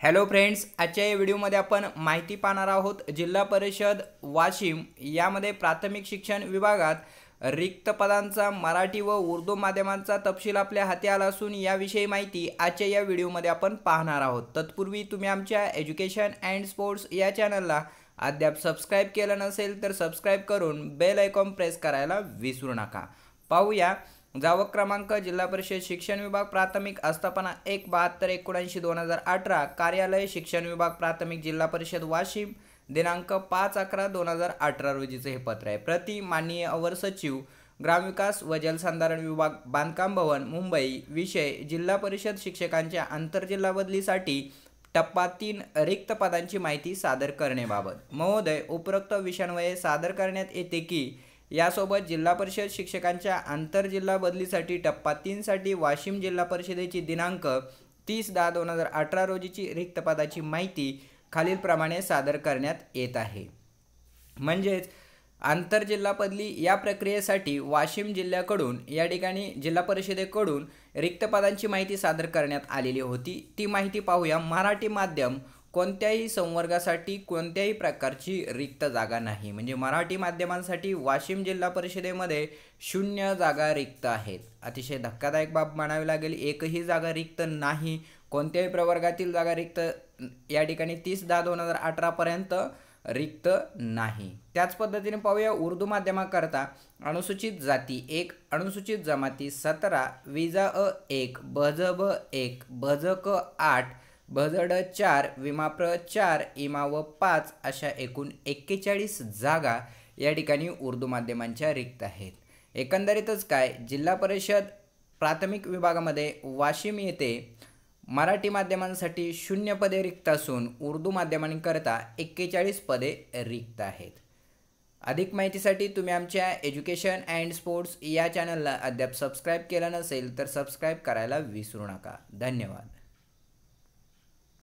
Hello friends, आजच्या या व्हिडिओमध्ये आपण माहिती पाहणार आहोत जिल्हा परिषद वाशिम यामध्ये प्राथमिक शिक्षण विभागात रिक्त पदांचा मराठी व उर्दू माध्यमांचा तपशील आपल्या हाती आला असून याविषयी माहिती आजच्या या व्हिडिओमध्ये आपण पाहणार आहोत। तत्पूर्वी तुम्ही आमच्या एज्युकेशन अँड स्पोर्ट्स या चॅनलला अद्याप सबस्क्राईब केलं नसेल तर सबस्क्राईब करून बेल आयकॉन प्रेस करायला विसरू नका। पाहूया जावक क्रमांक जिल्हा परिषद शिक्षण विभाग प्राथमिक आस्थापना 1/72/19/2018 कार्यालय शिक्षण विभाग प्राथमिक जिल्हा परिषद वाशिम दिनांक 5/11/2018 रोजीचे हे पत्र आहे। प्रति माननीय अवर सचिव ग्रामविकास व जलसंधारण विभाग बांधकाम भवन मुंबई। विषय जिल्हा परिषद शिक्षकांच्या आंतरजिल्हा बदलीसाठी टप्पा 3 रिक्त पदांची माहिती सादर करण्याबाबत। महोदय, उपरोक्त विषयान्वये सादर करण्यात येते की यासोबत जिल्हा परिषद शिक्षकांच्या आंतरजिल्हा बदलीसाठी टप्पा 3 साठी वाशिम जिल्हा परिषदेची दिनांक 30/10/2018 रोजीची रिक्त पदाची माहिती खालीलप्रमाणे सादर करण्यात येत आहे। म्हणजेच आंतरजिल्हा बदली या प्रक्रियेसाठी वाशिम जिल्ह्याकडून या ठिकाणी जिल्हा परिषदेकडून रिक्त पदांची माहिती सादर करण्यात आलेली होती। ती माहिती पाहूया। मराठी माध्यम कोणत्याही संवर्गासाठी कोणत्याही प्रकारची रिक्त जागा नाही, म्हणजे मराठी माध्यमांसाठी वाशिम जिल्हा परिषदेमध्ये 0 जागा रिक्त आहेत। अतिशय धक्कादायक बाब म्हणावी लागेल, एकही जागा रिक्त नाही, कोणत्याही प्रवर्गातील जागा रिक्त या ठिकाणी 30/10/2018 पर्यंत रिक्त नाही। त्याच पद्धतीने पाहूया उर्दू माध्यमाकरता अनुसूचित जाती 1, अनुसूचित जमाती 17, विजा अ 1, बजब 1, बजक 8, बजड 4, विमाप्र 4, इमाव 5 अशा एकूण 41 जागा या ठिकाणी उर्दू माध्यमांच्या रिक्त आहेत। एकंदरीतच काय, जिल्हा परिषद प्राथमिक विभागामध्ये वाशिम येथे मराठी माध्यमांसाठी 0 पदे रिक्त असून उर्दू माध्यमांकरता 41 पदे रिक्त आहेत। अधिक माहितीसाठी तुम्ही आमच्या एज्युकेशन अँड स्पोर्ट्स या चॅनलला अद्याप सबस्क्राईब केलं नसेल तर सबस्क्राईब करायला विसरू नका। धन्यवाद।